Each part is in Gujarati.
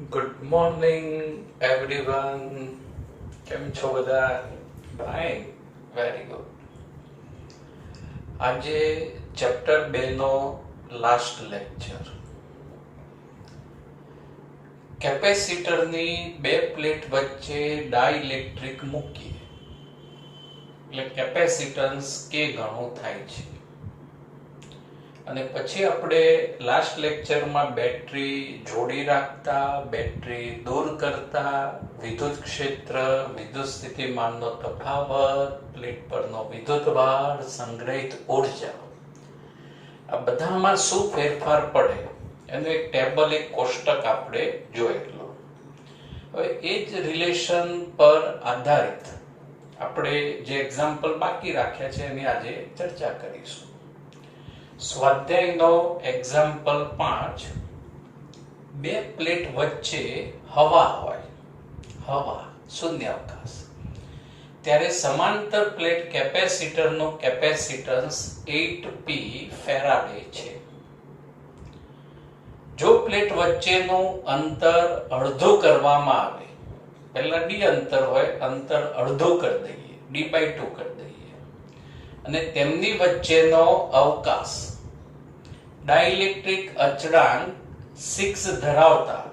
Good morning, everyone. કેમ છો બધા? Fine, very good. આજે ચેપ્ટર 2 નો લાસ્ટ લેક્ચર. કેપેસિટરની બે પ્લેટ વચ્ચે ડાઇલેક્ટ્રિક મૂકીએ એટલે કેપેસિટન્સ કે ઘણું થાય છે. અને પછી આપણે લાસ્ટ લેક્ચરમાં બેટરી જોડી રાખતા, બેટરી દૂર કરતા, વિદ્યુત ક્ષેત્ર, વિદ્યુત સ્થિતિમાનનો તફાવત, પ્લેટ પરનો વિદ્યુતભાર, સંગ્રહિત ઉર્જા, આ બધામાં શું ફેરફાર પડે એનું એક ટેબલ, એક કોષ્ટક આપણે જોયેલું. હવે એ જ રિલેશન પર આધારિત આપણે જે એક્ઝામ્પલ બાકી રાખ્યા છે એની આજે ચર્ચા કરીશું. સ્વાધ્યાયનો એક્ઝામ્પલ 5. બે પ્લેટ વચ્ચે હવા હોય, હવા, શૂન્યાવકાશ, ત્યારે સમાંતર પ્લેટ કેપેસિટરનું કેપેસિટન્સ 8p ફેરાડે છે. જો પ્લેટ વચ્ચેનું અંતર અડધું કરવામાં આવે, પહેલા d અંતર હોય, અંતર અડધું કરી દઈએ, d/2 કરી દઈએ, અને તેમની વચ્ચેનો અવકાશ ડાઇલેક્ટ્રિક અચળાંક 6 ધરાવતા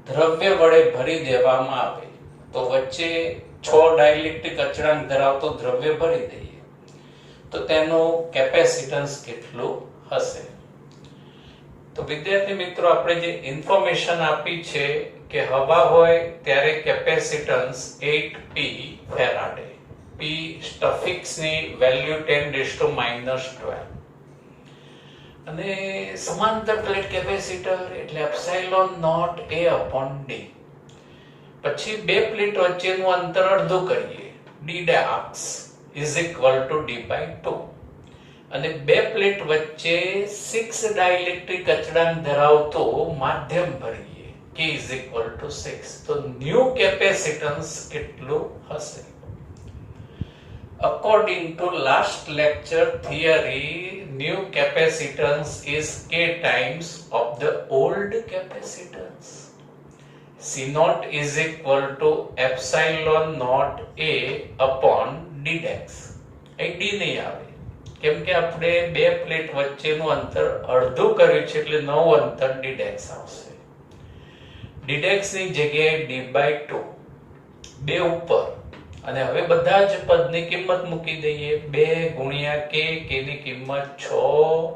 દ્રવ્ય વડે ભરી દેવામાં આવે, તો વચ્ચે 6 ડાઇલેક્ટ્રિક અચળાંક ધરાવતો દ્રવ્ય ભરી દઈએ તો તેનું કેપેસિટન્સ કેટલું હશે? તો વિદ્યાર્થી મિત્રો, આપણે જે ઇન્ફોર્મેશન આપી છે કે હવા હોય ત્યારે કેપેસિટન્સ 8p ફેરાડે, p સ્ટફિક્સની વેલ્યુ 10⁻⁻12, અને સમાંતર પ્લેટ કેપેસિટર એટલે એપ્સાઇલોન નોટ A/d. પછી બે પ્લેટ વચ્ચેનું અંતર અડધું કરીએ, d' is equal to d/2, અને બે પ્લેટ વચ્ચે 6 ડાઇલેક્ટ્રિક અચળાંક ધરાવતો માધ્યમ ભરીએ, k is equal to 6, તો ન્યૂ કેપેસિટન્સ કેટલું હશે? According to last lecture theory, new capacitance is k times of the old capacitance. C naught is equal to epsilon naught A upon d'. અહીં d નહીં આવે કેમ કે આપણે બે પ્લેટ વચ્ચેનું અંતર અડધું કર્યું છે એટલે નવું અંતર d' આવશે. d' ની જગ્યાએ d/2, બે ઉપર, અને હવે બધા જ પદની કિંમત મૂકી દઈએ. 2 ગુણ્યા k, k ની કિંમત 6,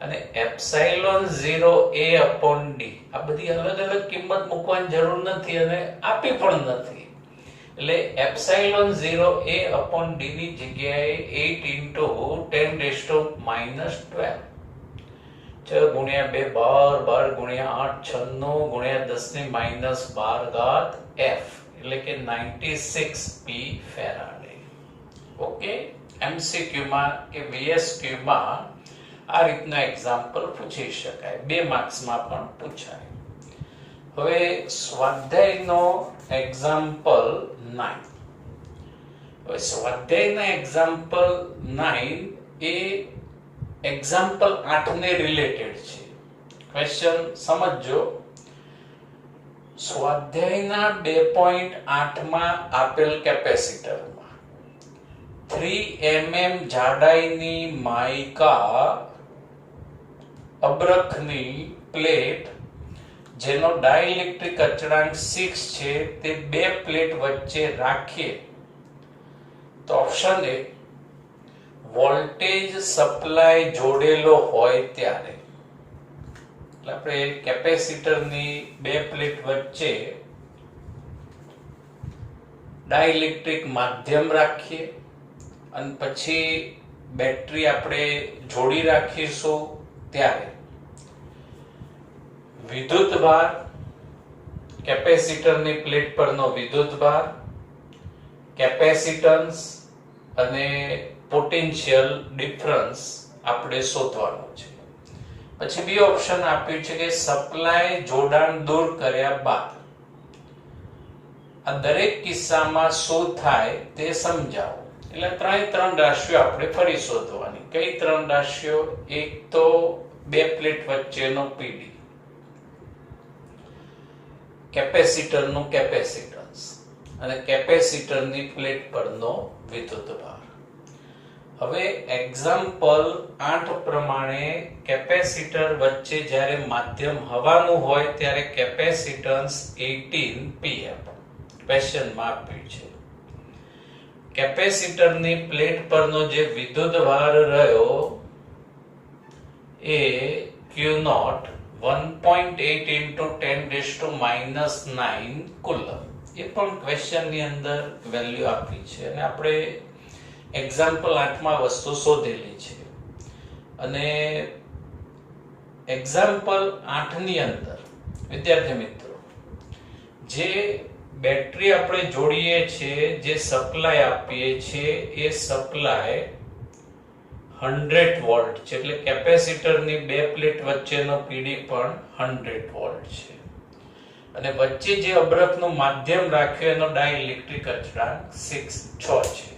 અને એપ્સાઇલોન 0A/d. આ બધી અલગ અલગ કિંમત મૂકવાની જરૂર નથી અને આપી પણ નથી, એટલે એપ્સાઇલોન 0A/d ની જગ્યાએ 8 × 10⁻12, 6 ગુણ્યા 2 12, 12 ગુણ્યા 8 96, ગુણ્યા 10⁻12 f, એટલે કે 96p ફેરાડે. ઓકે, MCQ માં કે VSQ માં આ રીતના એક્ઝામ્પલ પૂછી શકાય, 2 માર્ક્સમાં પણ પૂછાય. હવે સ્વાધ્યાયનો એક્ઝામ્પલ 9. હવે સ્વાધ્યાયના એક્ઝામ્પલ 9 એ એક્ઝામ્પલ 8 ને રિલેટેડ છે. ક્વેશ્ચન સમજજો. સ્વાધ્યાયના 2.8 માં આપેલ કેપેસિટરમાં 3 mm જાડાઈની માઇકા અબરખની પ્લેટ જેનો ડાઇલેક્ટ્રિક અચળાંક 6 છે તે બે પ્લેટ વચ્ચે રાખીએ તો ઓપ્શન એ વોલ્ટેજ સપ્લાય જોડેલો હોય ત્યારે, આપણે કેપેસિટરની બે પ્લેટ વચ્ચે ડાઇલેક્ટ્રિક માધ્યમ રાખીએ અને પછી બેટરી આપણે જોડી રાખીશું ત્યારે વિદ્યુતભાર, કેપેસિટરની પ્લેટ પરનો વિદ્યુતભાર, કેપેસિટન્સ અને પોટેન્શિયલ ડિફરન્સ આપણે શોધવાનું છે. પછી બી ઓપ્શન આપ્યું છે કે સપ્લાય જોડાણ દૂર કર્યા બાદ. આ દરેક કિસ્સામાં શું થાય તે સમજાવો. એટલે ત્રણ રાશિઓ આપણે ફરી શોધવાની. કઈ 3 રાશિઓ? એક તો બે પ્લેટ વચ્ચેનો PD, કેપેસિટરનું કેપેસિટન્સ અને કેપેસિટરની પ્લેટ પરનો વિદ્યુતભાર. હવે એક્ઝામ્પલ 8 પ્રમાણે કેપેસિટર વચ્ચે જ્યારે માધ્યમ હવાનું હોય ત્યારે કેપેસિટન્સ 18 pf ક્વેશ્ચનમાં આપ્યું છે. કેપેસિટરની પ્લેટ પરનો જે વિદ્યુતભાર રહ્યો એ Q0 1.8 into 10⁻⁹ કુલમ. એ પણ ક્વેશ્ચનની અંદર વેલ્યુ આપી છે અને આપણે એક્ઝામ્પલ 8 માં વસ્તુ શોધેલી છે. અને એક્ઝામ્પલ 8 ની અંદર વિદ્યાર્થી મિત્રો જે બેટરી આપણે જોડીએ છીએ, જે સપ્લાય આપીએ છીએ એ સપ્લાય 100 વોલ્ટ છે, એટલે કેપેસિટરની બે પ્લેટ વચ્ચેનો પીડી પણ 100 વોલ્ટ છે અને વચ્ચે જે અબરખનું માધ્યમ રાખ્યું એનો ડાઇલેક્ટ્રિક અચળાંક 6 છે.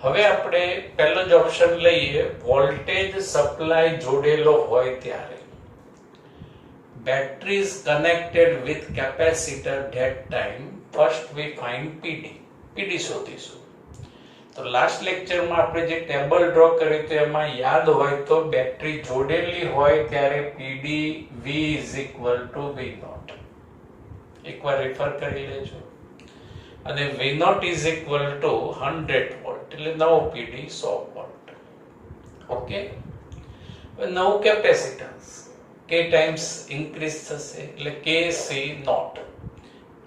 હવે આપણે પહેલો જ ઓપ્શન લઈએ, વોલ્ટેજ સપ્લાય જોડેલો હોય ત્યારે battery is connected with capacitor that time. First we find PD શોધીશું. તો લાસ્ટ લેક્ચરમાં આપણે જે ટેબલ ડ્રો કર્યું તો એમાં યાદ હોય તો બેટરી જોડેલી હોય ત્યારે PD V V0 એકવાર રેફર કરી લેજો. અને V0 100 વોલ્ટ એટલે નવો PD 100 વોલ્ટ. ઓકે, નવું કેપેસિટન્સ K times increase થશે એટલે KC0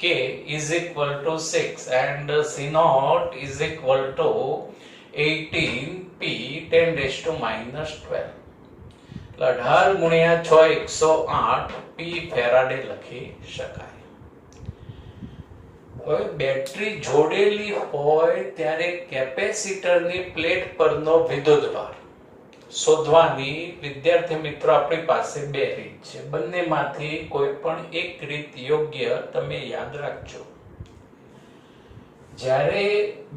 K is equal to 6 and C0 is equal to 18 P 10⁻⁻12 એટલે 18 ગુણ્યા 6 108 P ફેરાડે લખી શકાય. હવે બેટરી જોડેલી હોય ત્યારે કેપેસિટરની પ્લેટ પરનો વિદ્યુતભાર શોધવાની વિદ્યાર્થી મિત્રો આપણી પાસે બે રીત છે. બંનેમાંથી કોઈ પણ એક રીત યોગ્ય તમે યાદ રાખજો. જ્યારે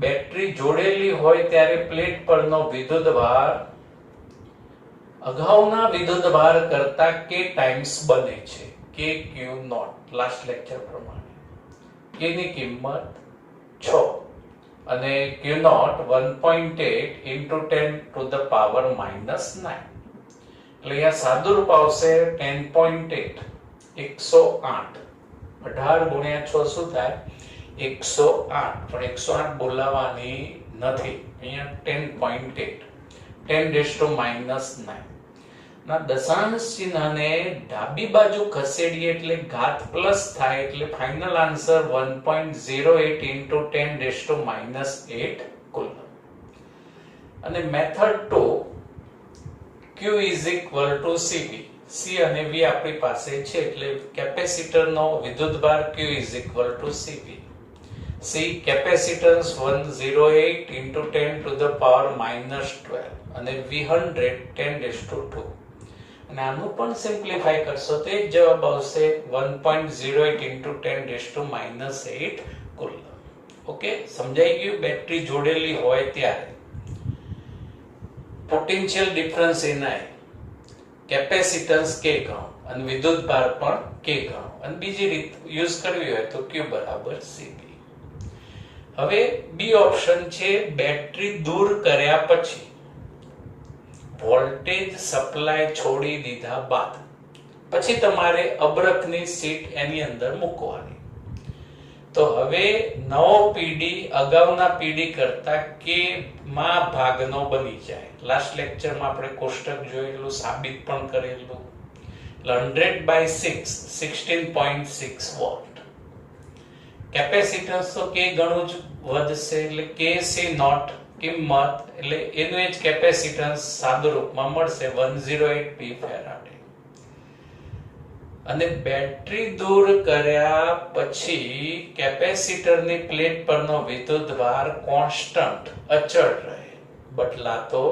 બેટરી જોડેલી હોય ત્યારે પ્લેટ પરનો વિદ્યુતભાર અગાઉના વિદ્યુતભાર કરતા K ટાઈમ્સ બને છે, KQ0 લાસ્ટ લેક્ચર પ્રમાણે. K ની કિંમત 6 અને Q0 1.8 into 10⁻⁻9 એટલે અહીંયા સાદુરૂપ આવશે 10.8 108 18 ગુણ્યા 6 શું થાય 108 પણ 108 બોલાવવાની નથી, અહીંયા 10.8 10⁻�9 ના દશાંશ ચિહ્નને ડાબી બાજુ ખસેડીએ એટલે ઘાત પ્લસ થાય એટલે ફાઇનલ આન્સર 1.08 into 10⁻⁸ કુલમ. અને method 2 Q is equal to CV. C અને V આપણી પાસે છે એટલે કેપેસિટરનો વિદ્યુતભાર Q is equal to CV. C capacitance 108 into 10⁻⁻12 અને V100 10⁻². અને આનું પણ સિમ્પ્લિફાય કરશો તો એક જવાબ આવશે 1.08 into 10⁻⁸ કુલમ. ઓકે, સમજાઈ ગયું? બેટરી જોડેલી હોય ત્યારે potential difference NI, capacitance K ગણો અને વિદ્યુતભાર પણ K ગણો અને બીજી રીત યુઝ કરવી હોય તો Q બરાબર CB. હવે બી ઓપ્શન છે, બેટરી દૂર કર્યા પછી વોલ્ટેજ સપ્લાય છોડી દીધા બાદ પછી તમારે અબરખની સીટ એની અંદર મૂકવાની. તો હવે નવો પીડી અગાઉના પીડી કરતા K માં ભાગનો બની જાય. લાસ્ટ લેક્ચરમાં આપણે કોષ્ટક જોયેલું, સાબિત પણ કરેલું. 100/6 16.6 વોલ્ટ. કેપેસિટન્સ તો K ગણું જ વધશે એટલે KC0 કિંમત એટલે એનું જ કેપેસિટન્સ સાદુ રૂપમાં મળશે 108 P ફેરાડે. અને બેટરી દૂર કર્યા પછી કેપેસિટરની પ્લેટ પરનો વિદ્યુતભાર કોન્સ્ટન્ટ અચળ રહે, બદલાતો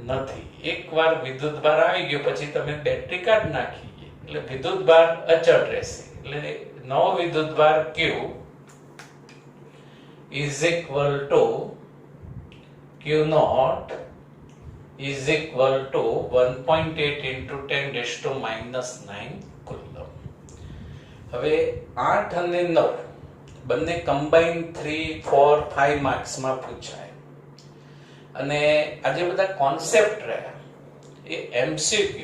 નથી. એકવાર વિદ્યુતભાર આવી ગયો પછી તમે બેટરી કાઢી નાખી એટલે વિદ્યુતભાર અચળ રહેશે. એટલે નવો વિદ્યુતભાર Q is equal to Q0 is equal to 1.8 into 10⁻⁹ coulomb. હવે 8 અને 9 બંને કમ્બાઈન 3, 4, 5 માર્ક્સમાં પૂછાય. અને આ જે બધા કોન્સેપ્ટ રહ્યા એ MCQ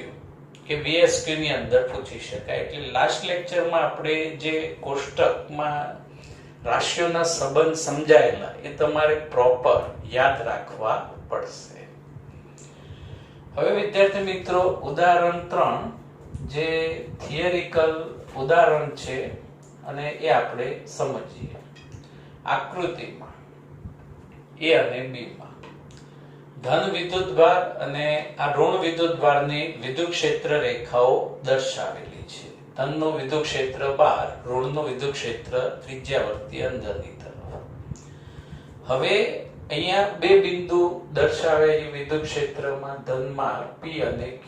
કે VSQ ની અંદર પૂછી શકાય. એટલે લાસ્ટ લેક્ચરમાં આપણે જે કોષ્ટકમાં રાશિઓના સંબંધ સમજાયેલા એ તમારે પ્રોપર યાદ રાખવા પડશે. હવે વિદ્યાર્થી મિત્રો, ઉદાહરણ 3 જે થિયરિકલ ઉદાહરણ છે અને એ આપણે સમજીએ. આકૃતિમાં A અને B માં ધન વિદ્યુતભાર અને આ ઋણ વિદ્યુતભારની વિદ્યુત ક્ષેત્ર રેખાઓ દર્શાવેલી છે. ધનનું વિદ્યુત ક્ષેત્ર બહાર, ઋણનું વિદ્યુત ક્ષેત્ર ત્રિજ્યાવર્તી અંદરની તરફ. હવે અહીંયા બે બિંદુ દર્શાવે છે વિદ્યુત ક્ષેત્રમાં, ધનમાં P અને Q,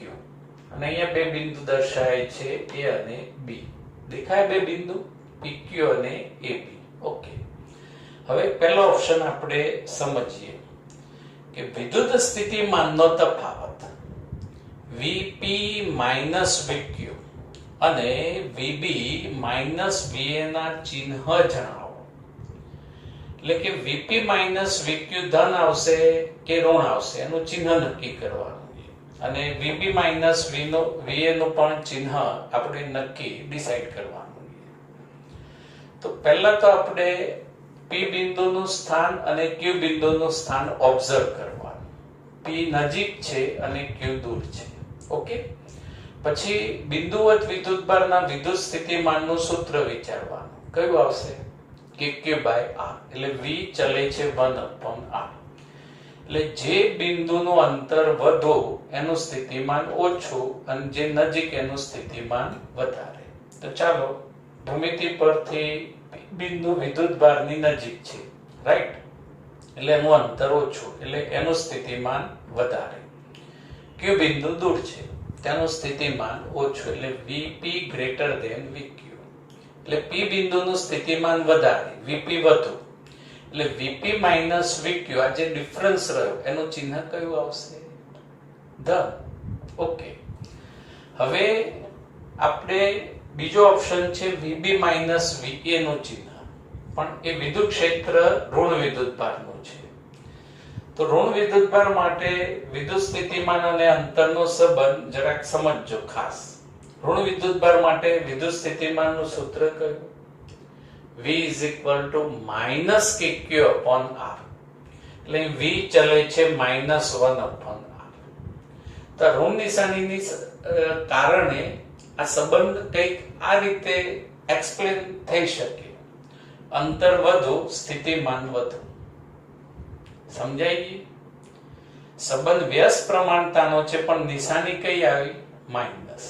અને અહીંયા બે બિંદુ દર્શાવે છે A અને B. દેખાય બે બિંદુ PQ અને AB. ઓકે, હવે પહેલો ઓપ્શન આપણે સમજીએ કે વિદ્યુત સ્થિતિમાનનો તફાવત VP VQ અને VB VA ના ચિહ્ન જણાવો. એટલે કે VP VQ ધન આવશે કે ઋણ આવશે એનું ચિહ્ન નક્કી કરવાનું, અને VB VA નું પણ ચિહ્ન આપણે નક્કી ડિસાઈડ કરવાનું. તો પહેલા તો આપણે P બિંદુનું સ્થાન અને Q બિંદુનું સ્થાન ઓબ્ઝર્વ કરવાનું. P નજીક છે અને Q દૂર છે. ઓકે, પછી બિંદુવત વિદ્યુતભારના વિદ્યુત સ્થિતિમાનનું સૂત્ર વિચારવાનું. કયું આવશે? KQ/R. એટલે V ચલે છે 1/R. એટલે જે બિંદુનું અંતર વધુ એનું સ્થિતિમાન ઓછું અને જે નજીક એનું સ્થિતિમાન વધારે. તો ચાલો ભૂમિતિ પરથી બિંદુ વિદ્યુતભારની નજીક છે, રાઈટ, એટલે એનું અંતર ઓછું એટલે એનું સ્થિતિમાન વધારે. Q બિંદુ દૂર છે, તેનું સ્થિતિમાન ઓછું એટલે VP greater than VQ. એટલે P બિંદુનું સ્થિતિમાન વધારે, VP વધુ, એટલે VP VQ આ જે ડિફરન્સ રહ્યો એનું ચિહ્ન કયું આવશે? ધન. ઓકે, હવે આપણે બીજો ઓપ્શન છે VB VA નું ચિહ્ન, પણ એ વિદ્યુત ક્ષેત્ર ઋણ વિદ્યુતભારનું છે. તો ઋણ વિદ્યુતભાર માટે વિદ્યુત સ્થિતિમાન અને અંતરનો સંબંધ જરાક સમજજો ખાસ. ઋણ વિદ્યુતભાર માટે વિદ્યુત સ્થિતિમાનનું સૂત્ર કયું? V KQ/R. એટલે V ચલે છે -1/R. તો ઋણ નિશાનીની કારણે આ સંબંધ કંઈક આ રીતે એક્સપ્લેન થઈ શકે. અંતર વધુ, સ્થિતિમાન વધુ. સમજાય ગઈ? સંબંધ વ્યસ્ત પ્રમાણતાનો છે, પણ નિશાની કઈ આવી? માઇનસ.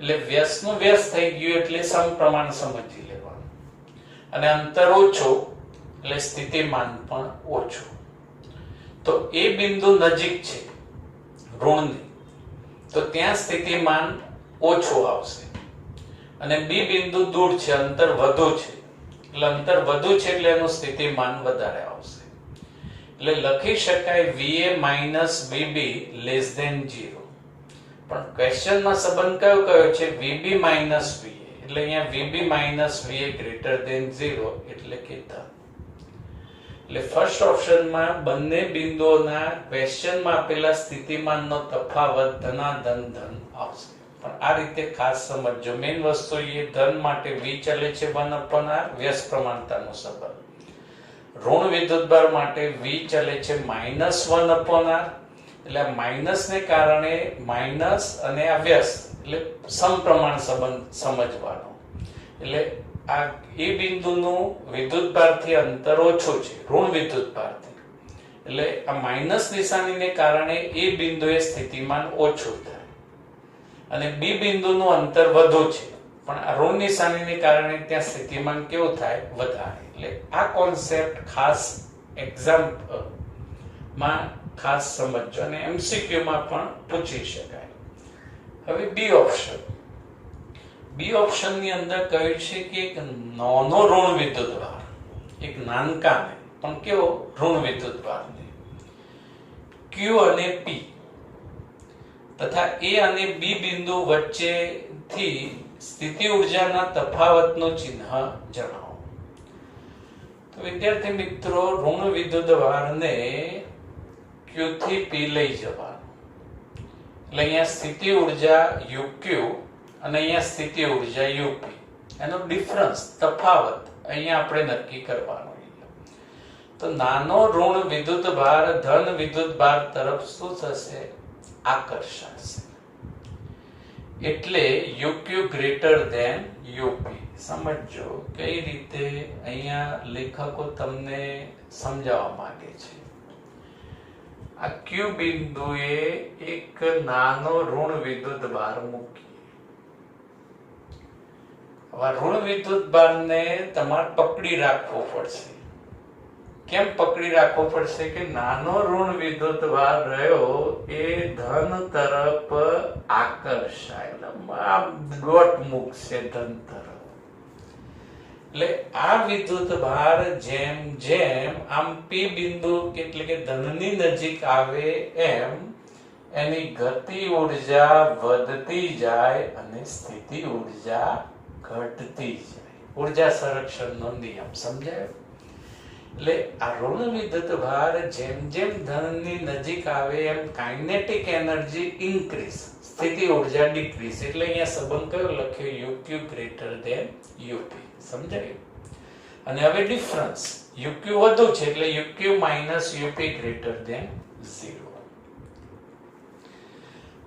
એટલે વ્યસ્તનું વ્યસ્ત થઈ ગયું એટલે સમપ્રમાણ સમજી લેવાનું. અને અંતર ઓછું એટલે સ્થિતિમાન પણ ઓછું. તો એ બિંદુ નજીક છે ઋણની, તો ત્યાં સ્થિતિમાન ઓછું આવશે. અને B બિંદુ દૂર છે, અંતર વધુ છે, એટલે અંતર વધુ છે એટલે એનું સ્થિતિમાન વધારે આવશે. એટલે લખી શકાય VA VB <0. પણ ક્વેશ્ચનમાં સંબંધ કયો છે? VB VA. એટલે અહીંયા VB VA greater than 0 એટલે કે ધન. એટલે ફર્સ્ટ ઓપ્શનમાં બંને બિંદુઓના ક્વેશ્ચનમાં આપેલા સ્થિતિમાનનો તફાવત ધનાધન ધન આવશે. પણ આ રીતે ખાસ સમજજો. મેઇન વસ્તુ એ ધન માટે V ચલે છે 1/R, વ્યસ્ત પ્રમાણતાનો સંબંધ. ઋણ વિદ્યુતભાર માટે V ચલે છે -1/R. એટલે માઇનસ ને કારણે માઇનસ અને આ વ્યસ્ત એટલે સમપ્રમાણ સંબંધ સમજવાનો. એટલે આ એ બિંદુનું વિદ્યુતભારથી અંતર ઓછું છે, ઋણ વિદ્યુતભારથી, એટલે આ માઇનસ નિશાનીને કારણે એ બિંદુએ સ્થિતિમાન ઓછું થાય. અને B બિંદુનું અંતર વધુ છે, પણ આ ઋણ નિશાનીને કારણે ત્યાં સ્થિતિમાન કેવું થાય? વધારે. એટલે આ કોન્સેપ્ટ ખાસ એક્ઝામ્પલ માં ખાસ સમજો અને MCQ માં પણ પૂછી શકાય. હવે B ઓપ્શન. B ઓપ્શન ની અંદર કહ્યું છે કે એક નાનો ઋણ વિદ્યુતભાર, એક નાનકાને પણ કેવો ઋણ વિદ્યુતભાર Q અને P તથા A અને B બિંદુ વચ્ચેથી સ્થિતિ ઉર્જાના તફાવતનું ચિહ્ન જણાવો. તો વિદ્યાર્થી મિત્રો, ઋણ વિદ્યુતભારને Q થી P લઈ જવાનું. એટલે અહીંયા સ્થિતિ ઉર્જા UQ અને અહીંયા સ્થિતિ ઉર્જા UP. એનો ડિફરન્સ, તફાવત અહીંયા આપણે નક્કી કરવાનો. તો નાનો ઋણ વિદ્યુતભાર ધન વિદ્યુતભાર તરફ શું થશે? આકર્ષાશે. એટલે UQ ગ્રેટર ધેન UP. સમજો કઈ રીતે અહીંયા લેખકો તમને સમજાવવા માંગે છે. આ Q બિંદુએ એક નાનો ઋણ વિદ્યુતભાર મૂકીએ. હવે ઋણ વિદ્યુતભારને તમારે પકડી રાખવો પડશે. કેમ પકડી રાખવો પડશે? કે નાનો ઋણ વિદ્યુતભાર રહ્યો એ ધન તરફ આકર્ષાય, ડોટ મૂકશે ધન તરફ. એટલે આ વિદ્યુતભાર જેમ જેમ આમ P બિંદુ એટલે કે ધનની નજીક આવે એમ એની ગતિ ઉર્જા વધતી જાય અને સ્થિતિ ઉર્જા ઘટતી જાય. ઉર્જા સંરક્ષણનો નિયમ સમજાયો? એટલે આ ઋણ વિદ્યુતભાર જેમ જેમ ધનની નજીક આવે એમ કાઇનેટિક એનર્જી ઇન્ક્રીઝ, સ્થિતિ ઉર્જા ડિક્રીઝ. એટલે અહીંયા સંબંધ કયો લખ્યો? UQ greater than UP. સમજાયું? અને હવે ડિફરન્સ, UQ વધુ છે એટલે UQ minus UP greater than 0.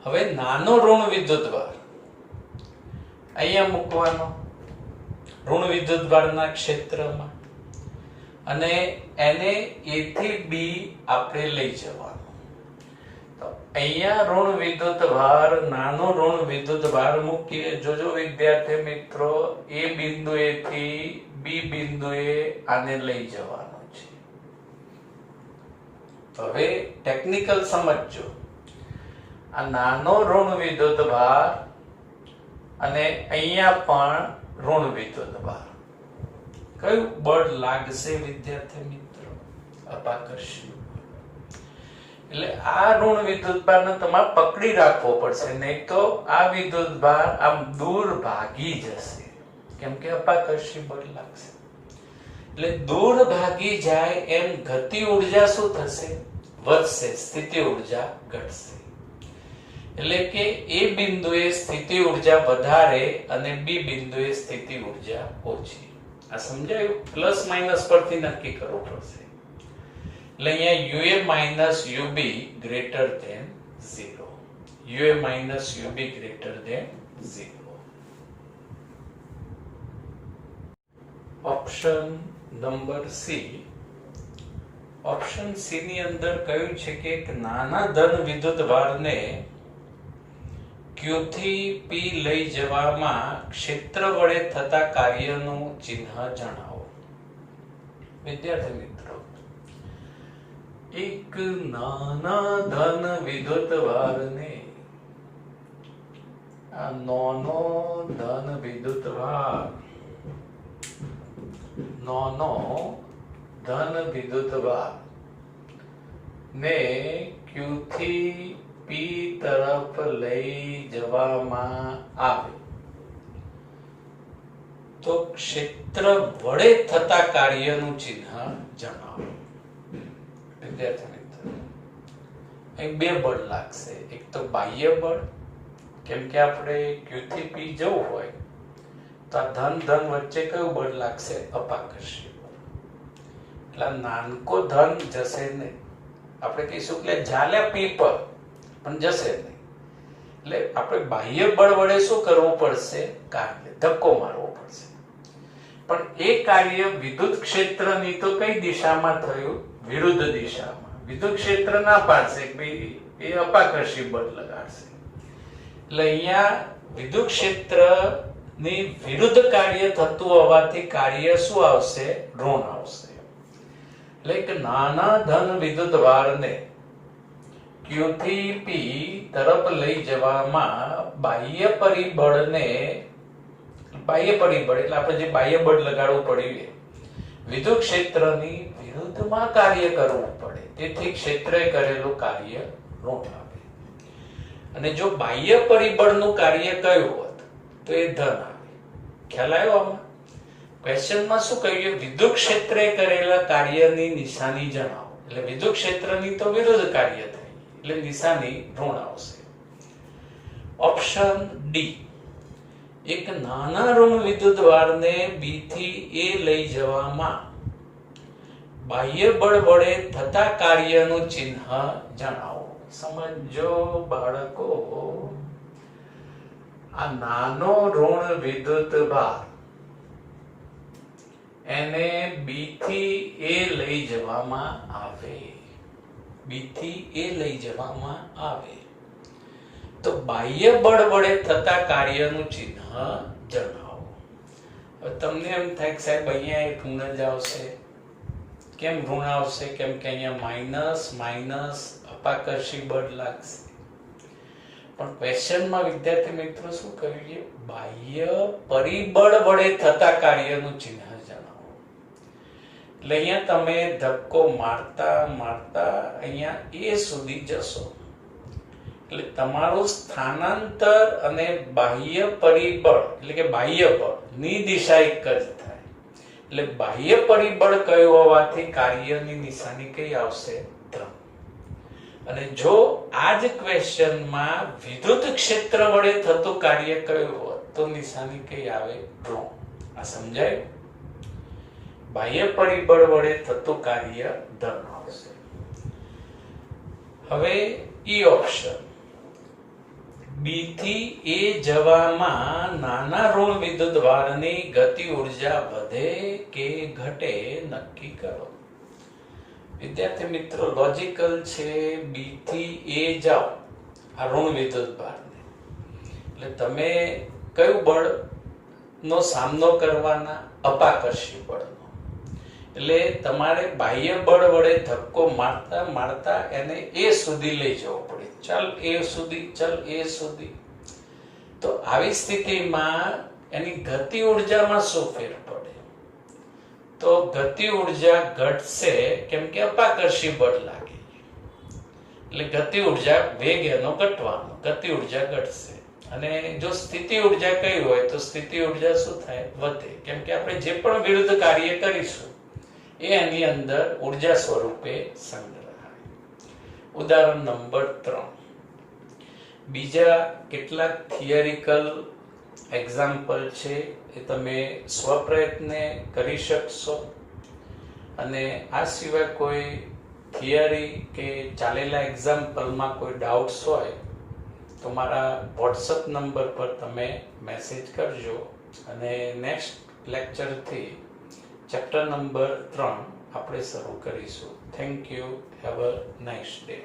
હવે નાનો ઋણ વિદ્યુતભાર અહીંયા મૂકવાનો ઋણ વિદ્યુતભારના ક્ષેત્રમાં, અને એને A થી B આપણે લઈ જવાનું. તો અહીંયા ઋણ વિદ્યુતભાર, નાનો ઋણ વિદ્યુતભાર મૂકીએ. જોજો વિદ્યાર્થી મિત્રો, A બિંદુએથી B બિંદુએ આને લઈ જવાનું છે. હવે ટેકનિકલ સમજજો. આ નાનો ઋણ વિદ્યુતભાર અને અહીંયા પણ ઋણ વિદ્યુતભાર, કયું બળ લાગશે વિદ્યાર્થી મિત્રો? અપાકર્ષી. એટલે આ ઋણ વિદ્યુતભારને તમારે પકડી રાખવો પડશે, નહીં તો આ વિદ્યુતભાર આમ દૂર ભાગી જશે. કેમ કે અપાકર્ષી બળ લાગશે. એટલે દૂર ભાગી જાય એમ ગતિ ઉર્જા શું થશે? વધશે, સ્થિતિ ઉર્જા ઘટશે. એટલે કે A બિંદુએ સ્થિતિ ઉર્જા વધારે અને B બિંદુએ સ્થિતિ ઉર્જા ઓછી. આ સમજાયું? પ્લસ માઇનસ પરથી નક્કી કરવું પડશે. એટલે અહીંયા UA minus UB greater than 0. UA minus UB greater than 0. Option number C. Option C ની અંદર કહ્યું છે કે એક નાના ધન વિદ્યુતભારને Q થી P લઈ જવામાં ક્ષેત્ર વડે થતા કાર્યનું ચિહ્ન જણાવો. વિદ્યાર્થી મિત્રો, એક નાના ધન વિદ્યુતભારને, આ નાનો ધન વિદ્યુતભાર, નાનો ધન વિદ્યુતભાર ને Q થી P તરફ લઈ જવામાં આવે તો ક્ષેત્ર વડે થતા કાર્યનું ચિહ્ન જણાવો. વિદ્યાર્થી મિત્રો, અહીં બે બળ લાગશે. એક તો બાહ્ય બળ, કેમ કે આપણે Q થી P જવું હોય તો આ ધન ધન વચ્ચે કયું બળ લાગશે? અપાકર્ષી બળ. એટલે નાનકો ધન જશે નહીં. આપણે કહીશું કે ઝાલ્યા P પર, પણ જશે નહીં. એટલે આપણે બાહ્ય બળ વડે શું કરવું પડશે? કાર્ય ધક્કો મારવો પડશે. પણ એ કાર્ય વિદ્યુત ક્ષેત્રની તો કઈ દિશામાં થયું? વિરુદ્ધ દિશામાં. વિદ્યુત ક્ષેત્ર ના પાડશે કે ભાઈ એ અપાકર્ષી બળ લગાડશે. એટલે અહીંયા વિદ્યુત ક્ષેત્રની વિરુદ્ધ કાર્ય થતું હોવાથી કાર્ય શું આવશે? ઋણ આવશે. એટલે એક નાના ધન વિદ્યુતભારને Q થી P તરફ લઈ જવામાં બાહ્ય પરિબળને, બાહ્ય પરિબળ એટલે આપણે જે બાહ્ય બળ લગાડવું પડ્યું વિદ્યુત ક્ષેત્રની વિરુદ્ધમાં કાર્ય કરવું પડે. તેથી ક્ષેત્રએ કરેલું કાર્ય ઋણ આવે. અને જો બાહ્ય પરિબળનું કાર્ય કયું હોત? તો એ ધન આવે. ખ્યાલ આવ્યો આમાં? ક્વેશ્ચનમાં શું કહ્યું? વિદ્યુત ક્ષેત્રે કરેલા કાર્યની નિશાની જણાવો. એટલે વિદ્યુત ક્ષેત્રની તો વિરુદ્ધ કાર્ય થાય એટલે નિશાની ઋણ આવશે. ઓપ્શન ડી, એક નાના ઋણ વિદ્યુતભારને બી થી એ લઈ જવામાં બાહ્ય બળ વડે થતા કાર્યનું ચિહ્ન જણાવો. સમજો બાળકો, આ નાનો ઋણ વિદ્યુતભાર એને બી થી એ લઈ જવામાં આવે. બી થી એ લઈ જવામાં આવે તો બાહ્ય બળ વડે થતા કાર્યનું ચિહ્ન જણાવો. હવે તમને એમ થાય કે સાહેબ અહીંયા એક ઋણ જ આવશે. કેમ ઋણ આવશે? કેમ કે અહીંયા માઇનસ માઇનસ અપાકર્ષી બળ લાગશે. પણ ક્વેશ્ચનમાં વિદ્યાર્થી મિત્રો શું કર્યું? બાહ્ય પરિબળ વડે થતા કાર્યનું ચિહ્ન જણાવો. એટલે અહીંયા તમે ધક્કો મારતા મારતા અહીંયા એ સુધી જશો એટલે તમારું સ્થાનાંતર અને બાહ્ય પરિબળ એટલે કે બાહ્ય બળ ની દિશા એક જ થાય. એટલે બાહ્ય પરિબળ કયું હોવાથી કાર્યની નિશાની કઈ આવશે? ધન. અને જો આ જ ક્વેશ્ચનમાં વિદ્યુત ક્ષેત્ર વડે થતું કાર્ય કયું હોત તો નિશાની કઈ આવે? ઋણ. આ સમજાય? બાહ્ય પરિબળ વડે થતું કાર્ય ધન આવશે. હવે ઈ ઓપ્શન, બી થી એ જવામાં નાના ઋણ વિદ્યુતભારની ગતિ ઉર્જા વધે કે ઘટે નક્કી કરો. વિદ્યાર્થી મિત્રો લોજિકલ છે. બી થી એ જાઓ આ ઋણ વિદ્યુતભારને એટલે તમે કયું બળ નો સામનો કરવાના? અપાકર્ષી બળનો. એટલે તમારે બાહ્ય બળ વડે ધક્કો મારતા મારતા એને એ સુધી લઈ જવો પડે. ચાલ એ સુધી, ચાલ એ સુધી. તો આવી સ્થિતિમાં એની ગતિ ઉર્જામાં શું ફેર પડે? તો ગતિ ઉર્જા ઘટશે કેમ કે અપાકર્ષી બળ લાગે. એટલે ગતિ ઉર્જા વેગ એનો ઘટવાનો, ગતિ ઉર્જા ઘટશે. અને જો સ્થિતિ ઉર્જા કઈ હોય તો સ્થિતિ ઉર્જા શું થાય? વધે. કેમ કે આપણે જે પણ વિરુદ્ધ કાર્ય કરીશું એ એની અંદર ઉર્જા સ્વરૂપે સંગ્રહાય. ઉદાહરણ નંબર 3. બીજા કેટલાક થિયરિકલ એક્ઝામ્પલ છે એ તમે સ્વપ્રયત્ને કરી શકશો. અને આ સિવાય કોઈ થિયરી કે ચાલેલા એક્ઝામ્પલમાં કોઈ ડાઉટ્સ હોય તો મારા વોટ્સઅપ નંબર પર તમે મેસેજ કરજો. અને નેક્સ્ટ લેક્ચરથી ચેપ્ટર નંબર 3 આપણે શરૂ કરીશું. Thank you. Have a nice day.